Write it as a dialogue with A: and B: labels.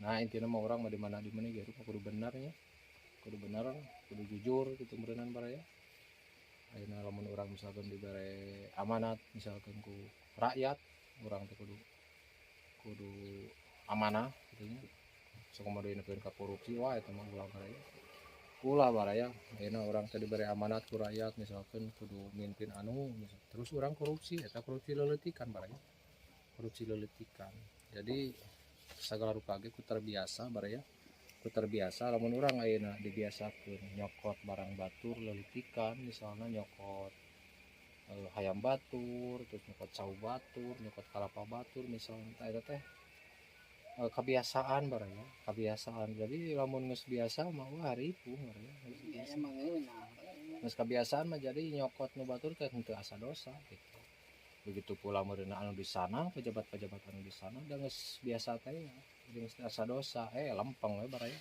A: Nah intinya mau orang mah di mana gitu kudu benarnya, kudu benar, kudu jujur gitu merenang baraya. Ayeuna lamun orang misalkan dibere amanat misalkan ku rakyat, orang teh kudu kudu amanah gitu nya. Sok meureunkeun ka korupsi wah eta mah ulah baraya. Ulah baraya, ayeuna urang teh dibere amanat ku rakyat misalkan kudu mimpin anu terus urang korupsi eta korupsi leuleuitikan baraya. Korupsi leuleuitikan. Jadi sagala rupa ge ku terbiasa baraya. Ku terbiasa lamun urang ayeuna dibiasakeun nyokot barang batur leulitikan misalnya nyokot hayam batur terus nyokot cau batur nyokot kalapa batur misalnya eta teh kebiasaan baraya kebiasaan jadi lamun geus biasa mah wah ripuh baraya geus kebiasaan mah jadi nyokot nu batur teh henteu asa dosa gitu. Begitu pula meureunna anu di sana pejabat-pejabat anu di sana da geus biasa teh geus asa dosa lempeng we baraya.